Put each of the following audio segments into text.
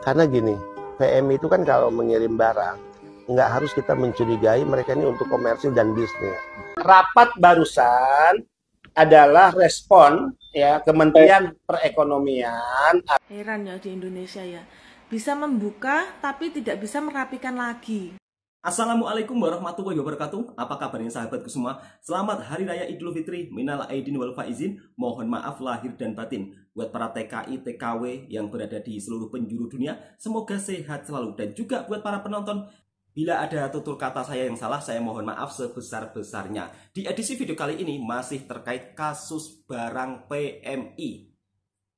Karena gini, PMI itu kan kalau mengirim barang, nggak harus kita mencurigai mereka ini untuk komersil dan bisnis. Rapat barusan adalah respon ya Kementerian Perekonomian. Heran ya di Indonesia ya, bisa membuka tapi tidak bisa merapikan lagi. Assalamualaikum warahmatullahi wabarakatuh. Apa kabarnya sahabatku semua? Selamat Hari Raya Idul Fitri. Minal aidin wal faizin. Mohon maaf lahir dan batin. Buat para TKI, TKW yang berada di seluruh penjuru dunia, semoga sehat selalu. Dan juga buat para penonton, bila ada tutur kata saya yang salah, saya mohon maaf sebesar-besarnya. Di edisi video kali ini masih terkait kasus barang PMI.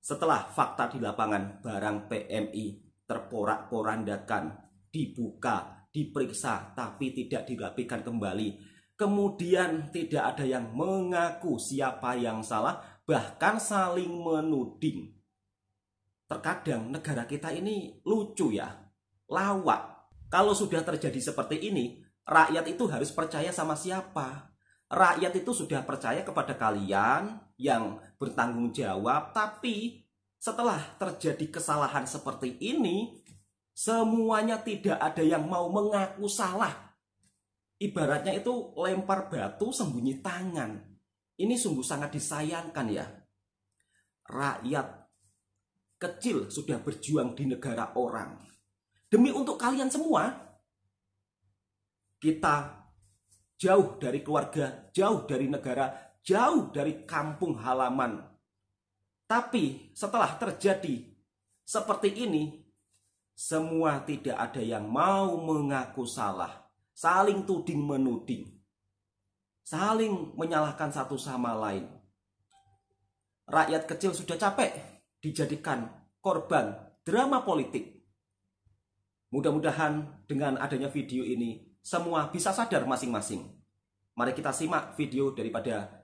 Setelah fakta di lapangan, barang PMI terporak-porandakan, dibuka, diperiksa, tapi tidak dirapikan kembali. Kemudian tidak ada yang mengaku siapa yang salah, bahkan saling menuding. Terkadang negara kita ini lucu ya, lawak. Kalau sudah terjadi seperti ini, rakyat itu harus percaya sama siapa? Rakyat itu sudah percaya kepada kalian yang bertanggung jawab, tapi setelah terjadi kesalahan seperti ini, semuanya tidak ada yang mau mengaku salah. Ibaratnya itu lempar batu sembunyi tangan. Ini sungguh sangat disayangkan ya. Rakyat kecil sudah berjuang di negara orang. Demi untuk kalian semua, kita jauh dari keluarga, jauh dari negara, jauh dari kampung halaman. Tapi setelah terjadi seperti ini, semua tidak ada yang mau mengaku salah. Saling tuding menuding. Saling menyalahkan satu sama lain. Rakyat kecil sudah capek dijadikan korban drama politik. Mudah-mudahan dengan adanya video ini, semua bisa sadar masing-masing. Mari kita simak video daripada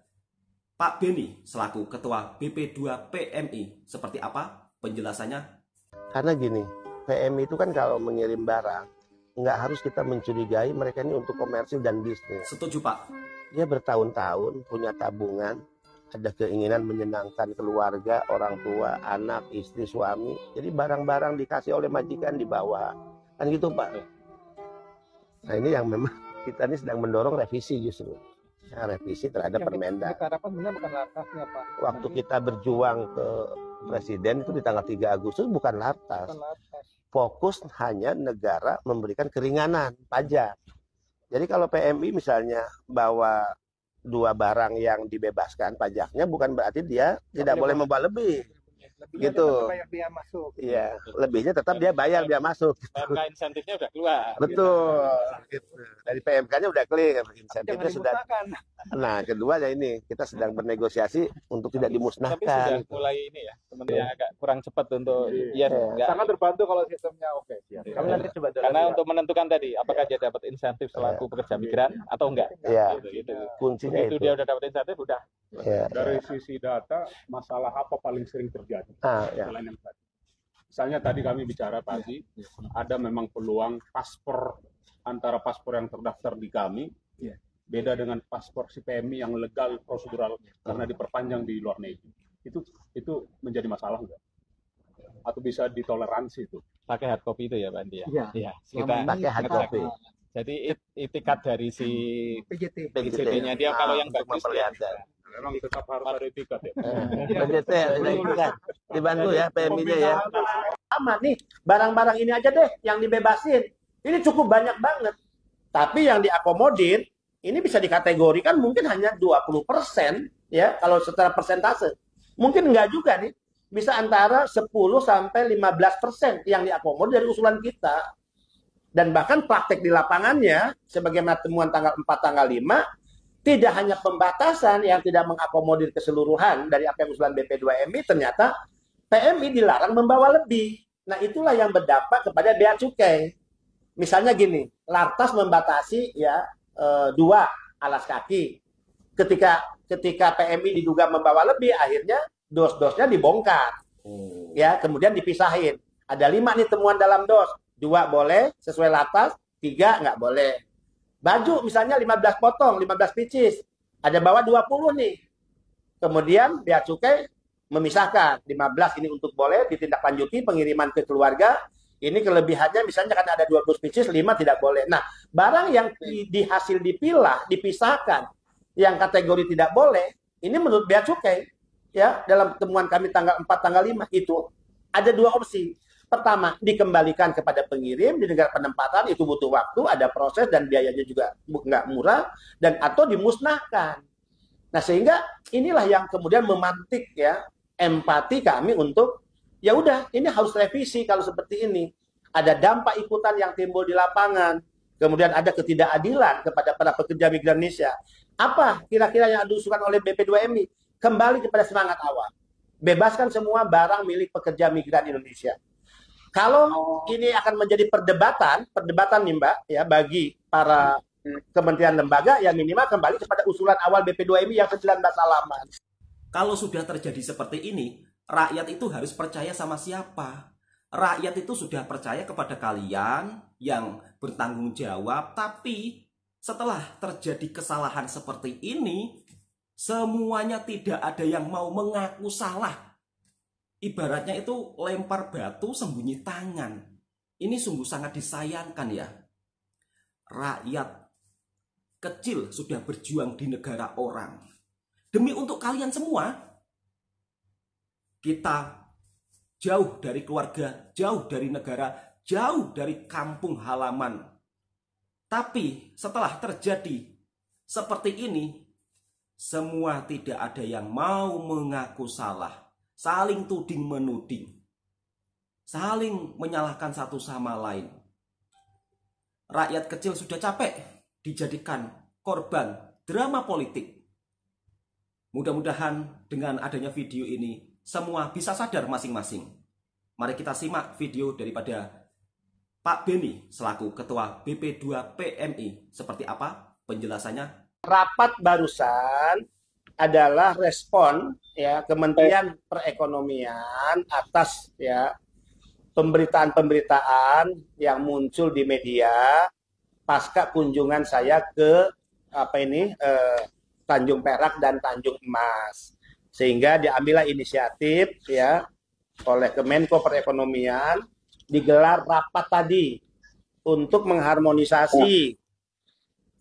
Pak Beni selaku Ketua BP2 PMI. Seperti apa penjelasannya? Karena gini, PMI itu kan kalau mengirim barang, nggak harus kita mencurigai mereka ini untuk komersil dan bisnis. Setuju Pak. Dia bertahun-tahun punya tabungan, ada keinginan menyenangkan keluarga, orang tua, anak, istri, suami. Jadi barang-barang dikasih oleh majikan dibawa. Kan gitu Pak. Nah ini yang memang kita ini sedang mendorong revisi justru. Nah, revisi terhadap Permendak. Kita harapkan sebenarnya bukan lartasnya Pak. Waktu kita berjuang ke Presiden itu di tanggal 3 Agustus bukan lartas. Fokus hanya negara memberikan keringanan pajak. Jadi kalau PMI misalnya bawa 2 barang yang dibebaskan pajaknya, bukan berarti dia tidak boleh membawa lebih. Lebihnya Gitu. tetap bayar biaya masuk. Iya, lebihnya tetap dia bayar biaya masuk. PMK insentifnya udah keluar. Betul. Gitu. Dari PMK-nya udah clear, Jangan insentifnya sudah. dimusnahkan. Nah, kedua ya ini, kita sedang bernegosiasi untuk tidak Tapi dimusnahkan. sudah mulai ini ya, sebenarnya agak kurang cepat untuk enggak. Sangat terbantu kalau sistemnya oke. Kami nanti coba karena untuk menentukan tadi apakah dia dapat insentif selaku pekerja migran atau enggak. Iya. Gitu. Kuncinya Begitu itu. dia udah dapat insentif udah. Ya. Dari sisi data, masalah apa paling sering terjadi? Ya. Selain yang tadi. Misalnya tadi kami bicara pagi, ada memang peluang paspor antara paspor yang terdaftar di kami, beda dengan paspor si PMI yang legal prosedural karena diperpanjang di luar negeri. Itu menjadi masalah enggak? Atau bisa ditoleransi itu? Pakai hard copy itu ya Pak Andi ya. Iya. Kita Pakai hard copy. jadi itikat dari si PJT-nya dia Nah, kalau yang untuk bagus memperlihatkan. Memang tetap harus ada etikat ya. PJT kan dibantu ya PMI-nya ya. Sama nih, barang-barang ini aja deh yang dibebasin. Ini cukup banyak banget. Tapi yang diakomodir, ini bisa dikategorikan mungkin hanya 20% ya, kalau secara persentase. Mungkin enggak juga nih. Bisa antara 10 sampai 15% yang diakomodir dari usulan kita. Dan bahkan praktek di lapangannya, sebagaimana temuan tanggal 4, tanggal 5, tidak hanya pembatasan yang tidak mengakomodir keseluruhan dari apa yang usulan BP2MI, ternyata PMI dilarang membawa lebih. Nah itulah yang berdampak kepada bea cukai. Misalnya gini, Lartas membatasi ya 2 alas kaki. Ketika PMI diduga membawa lebih, akhirnya dos-dosnya dibongkar. Ya, kemudian dipisahin. Ada 5 nih temuan dalam dos. 2 boleh sesuai Lartas, 3 nggak boleh. Baju misalnya 15 potong, 15 pieces. Ada bawa 20 nih. Kemudian bea cukai memisahkan. 15 ini untuk boleh ditindaklanjuti pengiriman ke keluarga. Ini kelebihannya misalnya kan ada 12 pieces, 5 tidak boleh. Nah, barang yang di hasil dipilah, dipisahkan, yang kategori tidak boleh, ini menurut bea cukai, ya, dalam temuan kami tanggal 4, tanggal 5, itu ada 2 opsi. Pertama, dikembalikan kepada pengirim di negara penempatan, itu butuh waktu, ada proses dan biayanya juga nggak murah, dan atau dimusnahkan. Nah, sehingga inilah yang kemudian memantik ya empati kami untuk ya udah, ini harus revisi kalau seperti ini. Ada dampak ikutan yang timbul di lapangan. Kemudian ada ketidakadilan kepada para pekerja migran Indonesia. Apa kira-kira yang diusulkan oleh BP2MI? Kembali kepada semangat awal. Bebaskan semua barang milik pekerja migran Indonesia. Kalau ini akan menjadi perdebatan nih Mbak, ya bagi para kementerian lembaga, ya minimal kembali kepada usulan awal BP2MI yang 19 halaman. Kalau sudah terjadi seperti ini, rakyat itu harus percaya sama siapa? Rakyat itu sudah percaya kepada kalian yang bertanggung jawab, tapi setelah terjadi kesalahan seperti ini, semuanya tidak ada yang mau mengaku salah. Ibaratnya itu lempar batu sembunyi tangan. Ini sungguh sangat disayangkan ya. Rakyat kecil sudah berjuang di negara orang. Demi untuk kalian semua, kita jauh dari keluarga, jauh dari negara, jauh dari kampung halaman. Tapi setelah terjadi seperti ini, semua tidak ada yang mau mengaku salah. Saling tuding-menuding. Saling menyalahkan satu sama lain. Rakyat kecil sudah capek dijadikan korban drama politik. Mudah-mudahan dengan adanya video ini, semua bisa sadar masing-masing. Mari kita simak video daripada Pak Beni selaku Ketua BP2PMI. Seperti apa penjelasannya? Rapat barusan adalah respon ya Kementerian Perekonomian atas ya pemberitaan-pemberitaan yang muncul di media pasca kunjungan saya ke Tanjung Perak dan Tanjung Emas. Sehingga diambillah inisiatif ya oleh Kemenko Perekonomian digelar rapat tadi untuk mengharmonisasi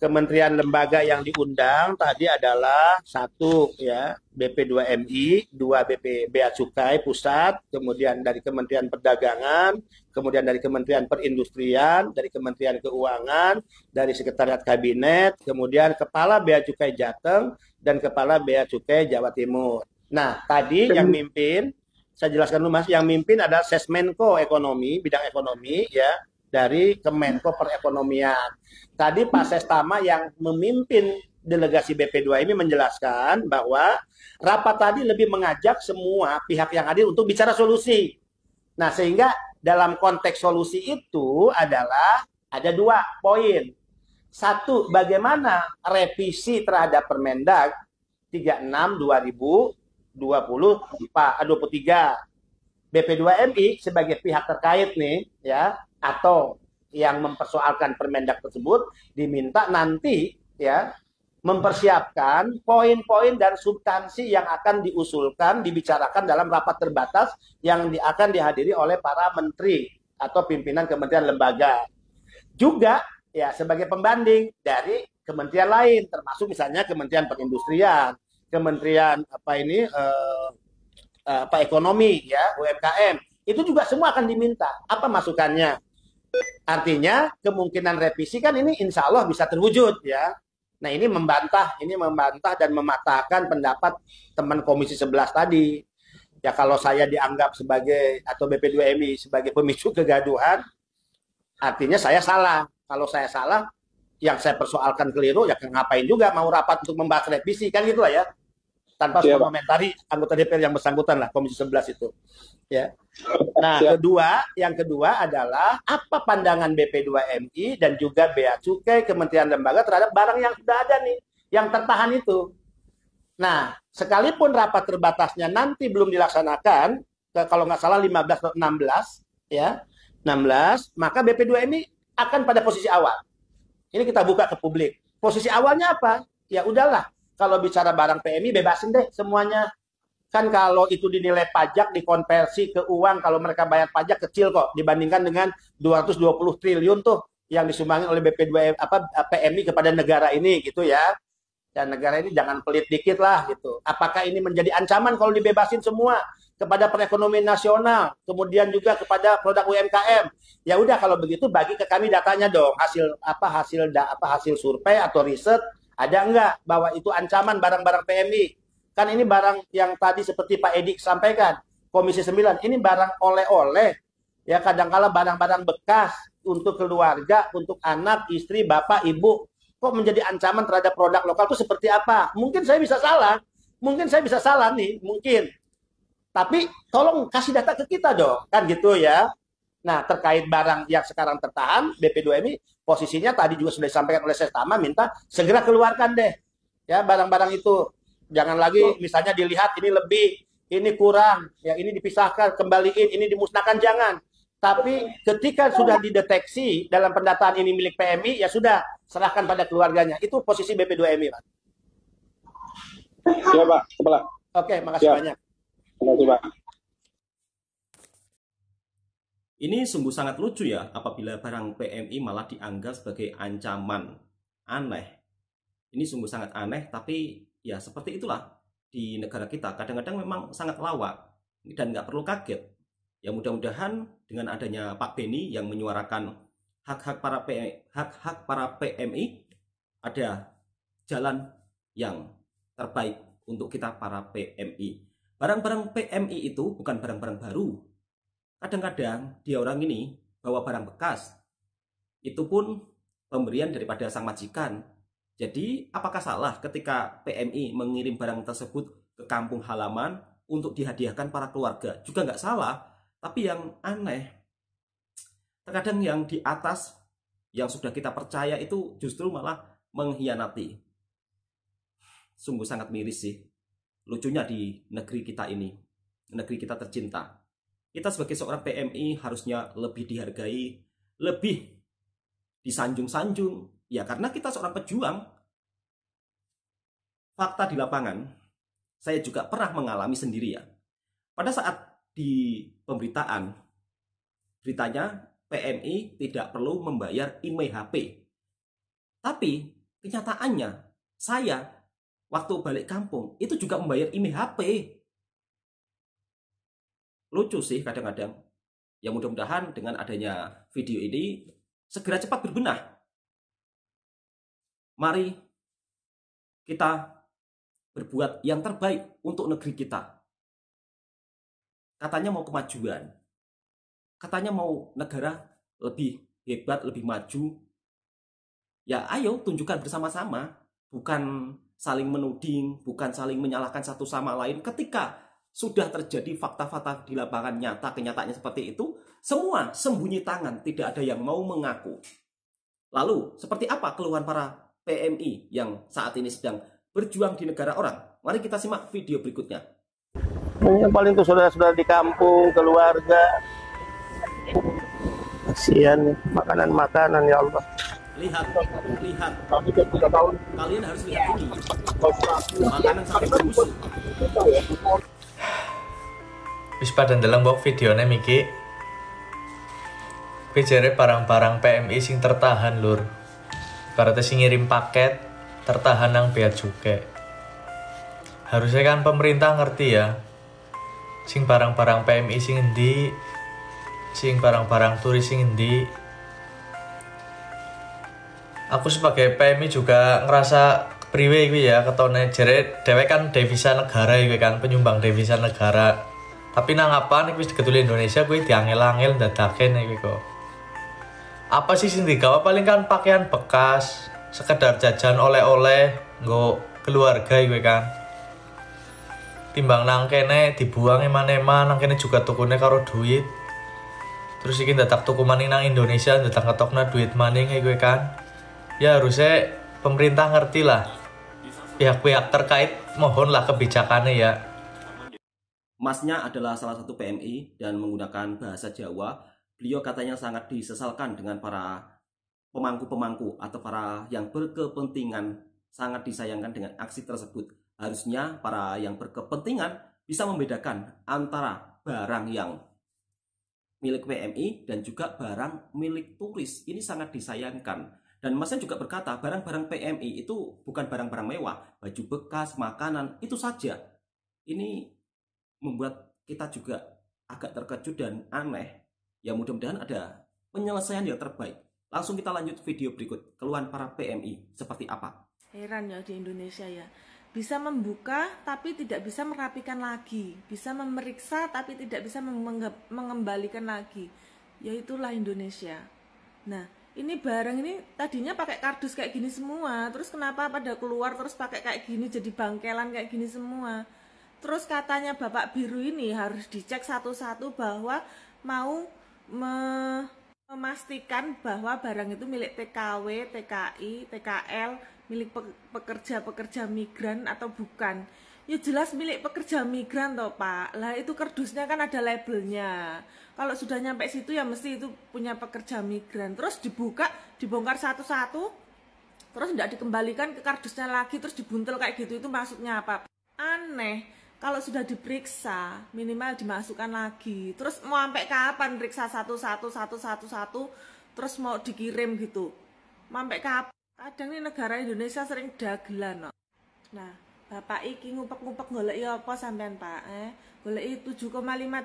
kementerian lembaga yang diundang tadi adalah 1 ya BP2MI, 2 BP Bea Cukai Pusat, kemudian dari Kementerian Perdagangan, kemudian dari Kementerian Perindustrian, dari Kementerian Keuangan, dari Sekretariat Kabinet, kemudian Kepala Bea Cukai Jateng dan Kepala Bea Cukai Jawa Timur. Nah, tadi yang mimpin, saya jelaskan dulu Mas, yang mimpin adalah Sesmenko Ekonomi, bidang ekonomi ya, dari Kemenko Perekonomian. Tadi Pak Sestama yang memimpin delegasi BP2 ini menjelaskan bahwa rapat tadi lebih mengajak semua pihak yang hadir untuk bicara solusi. Nah, sehingga dalam konteks solusi itu adalah ada 2 poin. 1, bagaimana revisi terhadap Permendag 36 2023. BP2MI sebagai pihak terkait nih ya, atau yang mempersoalkan Permendag tersebut diminta nanti ya mempersiapkan poin-poin dan substansi yang akan diusulkan, dibicarakan dalam rapat terbatas yang akan dihadiri oleh para menteri atau pimpinan kementerian lembaga. Juga ya sebagai pembanding dari kementerian lain, termasuk misalnya Kementerian Perindustrian, Kementerian Ekonomi ya, UMKM. Itu juga semua akan diminta. Apa masukannya? Artinya kemungkinan revisi kan ini insya Allah bisa terwujud ya. Nah ini membantah dan mematahkan pendapat teman Komisi 11 tadi. Ya kalau saya dianggap sebagai atau BP2MI sebagai pemicu kegaduhan, artinya saya salah. Kalau saya salah, yang saya persoalkan keliru, ya ngapain juga mau rapat untuk membahas revisi kan gitu lah ya. Tanpa mengomentari anggota DPR yang bersangkutan lah Komisi 11 itu. Ya. Nah, yang kedua adalah apa pandangan BP2MI dan juga Bea Cukai Kementerian Lembaga terhadap barang yang sudah ada nih, yang tertahan itu. Nah, sekalipun rapat terbatasnya nanti belum dilaksanakan, kalau nggak salah 15 atau 16, ya, 16, maka BP2MI akan pada posisi awal. Ini kita buka ke publik. Posisi awalnya apa? Ya udahlah, kalau bicara barang PMI bebasin deh semuanya. Kan kalau itu dinilai pajak, dikonversi ke uang, kalau mereka bayar pajak kecil kok dibandingkan dengan 220 triliun tuh yang disumbangin oleh BP2 PMI kepada negara ini gitu ya. Dan negara ini jangan pelit dikit lah gitu. Apakah ini menjadi ancaman kalau dibebasin semua kepada perekonomian nasional, kemudian juga kepada produk UMKM? Ya udah kalau begitu bagi ke kami datanya dong, hasil survei atau riset ada enggak bahwa itu ancaman barang-barang PMI? Kan ini barang yang tadi seperti Pak Edi sampaikan, Komisi 9, ini barang oleh-oleh, ya kadangkala barang-barang bekas untuk keluarga, untuk anak, istri, bapak, ibu. Kok menjadi ancaman terhadap produk lokal itu seperti apa? Mungkin saya bisa salah nih, mungkin. Tapi tolong kasih data ke kita dong, kan gitu ya. Nah, terkait barang yang sekarang tertahan, BP2MI posisinya tadi juga sudah disampaikan oleh Sestama, minta segera keluarkan deh. Ya, barang-barang itu. Jangan lagi misalnya dilihat ini lebih, ini kurang, ya ini dipisahkan, kembaliin, ini dimusnahkan, jangan. Tapi ketika sudah dideteksi dalam pendataan ini milik PMI, ya sudah, serahkan pada keluarganya. Itu posisi BP2MI, Pak. Siap, Pak. Kepala. Oke, makasih banyak. Terima kasih, Pak. Ini sungguh sangat lucu ya, apabila barang PMI malah dianggap sebagai ancaman. Aneh. Ini sungguh sangat aneh, tapi ya seperti itulah di negara kita. Kadang-kadang memang sangat lawak dan nggak perlu kaget. Ya mudah-mudahan dengan adanya Pak Beni yang menyuarakan hak-hak para PMI, ada jalan yang terbaik untuk kita para PMI. Barang-barang PMI itu bukan barang-barang baru. Kadang-kadang dia orang ini bawa barang bekas. Itu pun pemberian daripada sang majikan. Jadi apakah salah ketika PMI mengirim barang tersebut ke kampung halaman untuk dihadiahkan para keluarga? Juga nggak salah. Tapi yang aneh, terkadang yang di atas, yang sudah kita percaya itu justru malah mengkhianati. Sungguh sangat miris sih. Lucunya di negeri kita ini, negeri kita tercinta. Kita sebagai seorang PMI harusnya lebih dihargai, lebih disanjung-sanjung. Ya karena kita seorang pejuang. Fakta di lapangan, saya juga pernah mengalami sendiri ya. Pada saat di pemberitaan, beritanya PMI tidak perlu membayar IMEI HP. Tapi kenyataannya saya waktu balik kampung itu juga membayar IMEI HP. Lucu sih kadang-kadang. Ya mudah-mudahan dengan adanya video ini segera cepat berbenah. Mari kita berbuat yang terbaik untuk negeri kita. Katanya mau kemajuan. Katanya mau negara lebih hebat, lebih maju. Ya ayo tunjukkan bersama-sama. Bukan saling menuding, bukan saling menyalahkan satu sama lain. Ketika sudah terjadi fakta-fakta di lapangan nyata, kenyataannya seperti itu, semua sembunyi tangan, tidak ada yang mau mengaku. Lalu, seperti apa keluhan para PMI yang saat ini sedang berjuang di negara orang? Mari kita simak video berikutnya. Yang paling tuh saudara-saudara di kampung, keluarga. Kasihan nih, makanan-makanan ya Allah. Lihat. Kalian harus lihat ini. Makanan sampai busuk. Wis pada ndeleng mbok videone Miki. Bijare barang-barang PMI sing tertahan lur. Berarti sing ngirim paket tertahan nang bea cukai. Harusnya kan pemerintah ngerti ya. Sing barang-barang PMI sing endi, sing barang-barang turis sing endi. Aku sebagai PMI juga ngerasa priwe iki ya, ketone jere dhewe kan devisa negara iki kan, penyumbang devisa negara. Tapi nang apa nek wis digeduli Indonesia kuwi diangel-angel ndadake iki kok. Apa sih sing digawa paling kan pakaian bekas, sekedar jajan oleh-oleh nggo keluarga iki kan. Timbang nang kene dibuang eman-eman, nang kene juga tukune karo duit. Terus iki dadak tuku maning nang Indonesia, dadak ketokna duit maning iki kan. Ya harusnya pemerintah ngerti lah. Pihak-pihak terkait mohonlah kebijakannya ya. Masnya adalah salah satu PMI dan menggunakan bahasa Jawa. Beliau katanya sangat disesalkan dengan para pemangku-pemangku atau para yang berkepentingan, sangat disayangkan dengan aksi tersebut. Harusnya para yang berkepentingan bisa membedakan antara barang yang milik PMI dan juga barang milik turis. Ini sangat disayangkan. Dan Mas Yan juga berkata, barang-barang PMI itu bukan barang-barang mewah, baju bekas, makanan, itu saja. Ini membuat kita juga agak terkejut dan aneh. Ya mudah-mudahan ada penyelesaian yang terbaik. Langsung kita lanjut video berikut. Keluhan para PMI seperti apa? Heran ya di Indonesia ya. Bisa membuka tapi tidak bisa merapikan lagi. Bisa memeriksa tapi tidak bisa mengembalikan lagi. Ya itulah Indonesia. Nah, ini barang ini tadinya pakai kardus kayak gini semua. Terus kenapa pada keluar terus pakai kayak gini, jadi bangkelan kayak gini semua. Terus katanya Bapak Biru ini harus dicek satu-satu bahwa mau memastikan bahwa barang itu milik TKW, TKI, TKL, milik pekerja-pekerja migran atau bukan. Ya jelas milik pekerja migran toh Pak. Lah itu kardusnya kan ada labelnya. Kalau sudah nyampe situ ya mesti itu punya pekerja migran. Terus dibuka, dibongkar satu-satu, terus tidak dikembalikan ke kardusnya lagi, terus dibuntel kayak gitu. Itu maksudnya apa? Aneh. Kalau sudah diperiksa, minimal dimasukkan lagi. Terus mau sampai kapan periksa satu-satu, terus mau dikirim gitu? Mau sampai kapan? Kadang ini negara Indonesia sering dagelan. Nah, Bapak iki ngupek-ngupek golek ya apa sampean Pak? Golek 7,5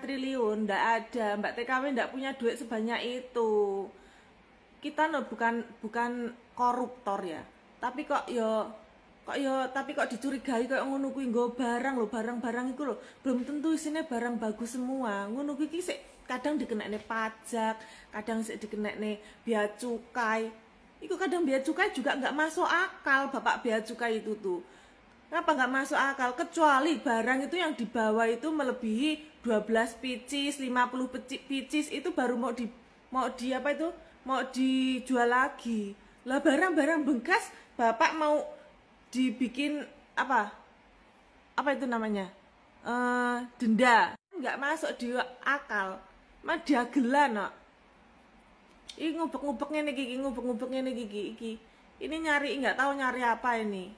triliun ndak ada. Mbak TKW ndak punya duit sebanyak itu. Kita bukan koruptor ya. Tapi kok dicurigai kok ngono kuwi nggo barang lho, barang-barang iku lho belum tentu isine barang bagus semua. Ngono kuwi iki kadang dikenekne pajak, kadang sik dikenekne bea cukai. Iku kadang bea cukai juga nggak masuk akal Bapak bea cukai itu tuh. Kenapa nggak masuk akal? Kecuali barang itu yang dibawa itu melebihi 12 pieces, 50 pieces itu baru mau dijual lagi. Lah barang-barang bekas Bapak mau dibikin apa itu namanya? Denda. Nggak masuk di akal. Mah dagelan kok. Ini ngubek-ngubek ngene iki. Ini nggak tahu nyari apa ini.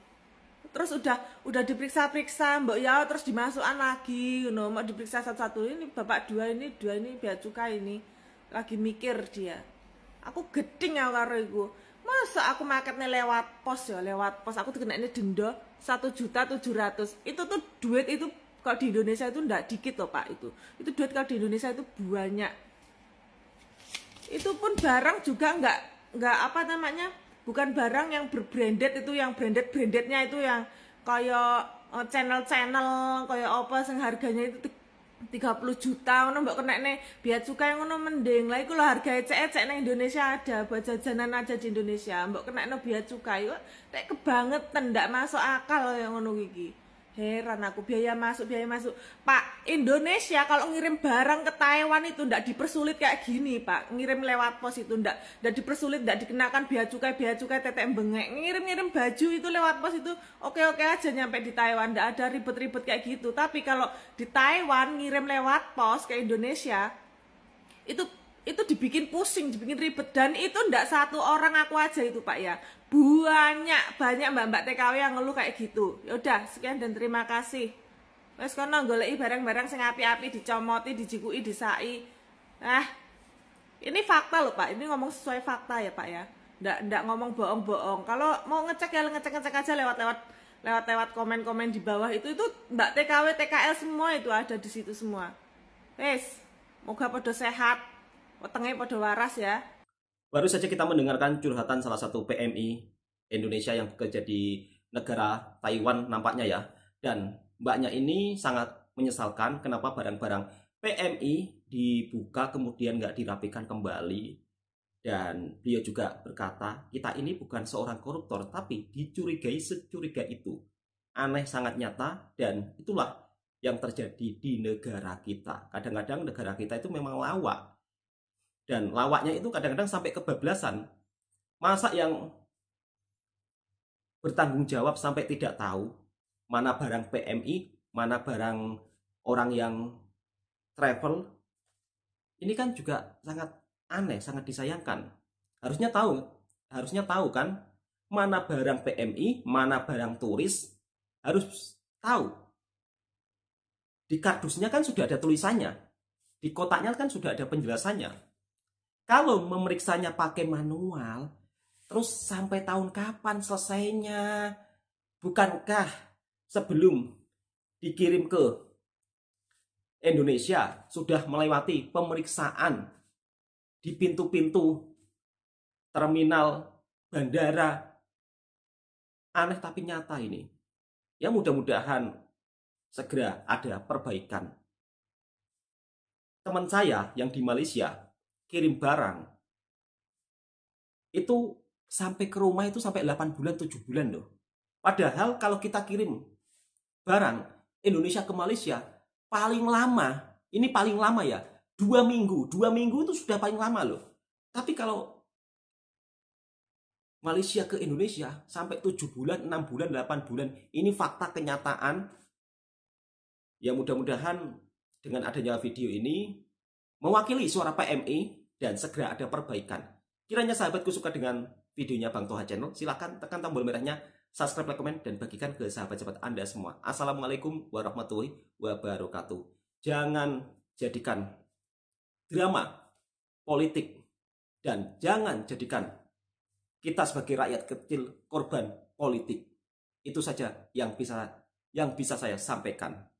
Terus udah diperiksa-periksa, mbok ya terus dimasukkan lagi, mau diperiksa satu-satu. Ini Bapak dua ini bea cukai ini lagi mikir dia. Aku geding ya karo iku. Masa aku marketnya lewat pos aku dikenaknya denda 1.700.000. Itu tuh duit itu kalau di Indonesia itu ndak dikit loh Pak itu duit kalau di Indonesia itu banyak. Itu pun barang juga nggak apa namanya, bukan barang yang berbranded, itu yang brandednya itu yang kayak channel kayak apa yang harganya itu 30 juta ngono mbok kenekne bea cukai ngono mending. Lah iku lho harga ecek-ecek nang Indonesia ada, buat jajanan aja di Indonesia mbok kenekno bea cukai kok tek kebangetan ndak masuk akal yang ngono iki. Heran aku, biaya masuk. Pak, Indonesia kalau ngirim barang ke Taiwan itu ndak dipersulit kayak gini Pak. Ngirim lewat pos itu ndak dipersulit, ndak dikenakan bea cukai tetek bengek. Ngirim baju itu lewat pos itu oke aja nyampe di Taiwan, ndak ada ribet-ribet kayak gitu. Tapi kalau di Taiwan ngirim lewat pos ke Indonesia itu dibikin pusing, dibikin ribet. Dan itu ndak satu orang aku aja itu Pak ya. Banyak mbak-mbak TKW yang ngeluh kayak gitu. Ya udah, sekian dan terima kasih. Wes kono goleki barang-barang sing api-api, dicomoti, dijikuki, disai. Ini fakta loh Pak. Ini ngomong sesuai fakta ya Pak ya. Ndak ngomong bohong-bohong. Kalau mau ngecek ya ngecek aja lewat komen-komen di bawah itu mbak TKW, TKL semua itu ada di situ semua. Wes, moga podo sehat, wetenge podo waras ya. Baru saja kita mendengarkan curhatan salah satu PMI Indonesia yang bekerja di negara Taiwan nampaknya ya. Dan mbaknya ini sangat menyesalkan kenapa barang-barang PMI dibuka kemudian nggak dirapikan kembali. Dan beliau juga berkata, kita ini bukan seorang koruptor tapi dicurigai securiga itu. Aneh sangat nyata dan itulah yang terjadi di negara kita. Kadang-kadang negara kita itu memang lawak. Dan lawaknya itu kadang-kadang sampai kebablasan. Masa yang bertanggung jawab sampai tidak tahu mana barang PMI, mana barang orang yang travel. Ini kan juga sangat aneh, sangat disayangkan. Harusnya tahu kan mana barang PMI, mana barang turis, harus tahu. Di kardusnya kan sudah ada tulisannya. Di kotaknya kan sudah ada penjelasannya. Kalau memeriksanya pakai manual, terus sampai tahun kapan selesainya? Bukankah sebelum dikirim ke Indonesia sudah melewati pemeriksaan di pintu-pintu terminal bandara? Aneh tapi nyata ini. Ya mudah-mudahan segera ada perbaikan. Teman saya yang di Malaysia kirim barang itu sampai ke rumah itu sampai 8 bulan 7 bulan loh. Padahal kalau kita kirim barang Indonesia ke Malaysia paling lama, ini paling lama ya, 2 minggu. 2 minggu itu sudah paling lama loh. Tapi kalau Malaysia ke Indonesia sampai 7 bulan, 6 bulan, 8 bulan. Ini fakta kenyataan. Ya mudah-mudahan dengan adanya video ini mewakili suara PMI dan segera ada perbaikan. Kiranya sahabatku suka dengan videonya Bang Toha Channel, silahkan tekan tombol merahnya, subscribe, like, komen, dan bagikan ke sahabat-sahabat Anda semua. Assalamualaikum warahmatullahi wabarakatuh. Jangan jadikan drama politik dan jangan jadikan kita sebagai rakyat kecil korban politik. Itu saja yang bisa saya sampaikan.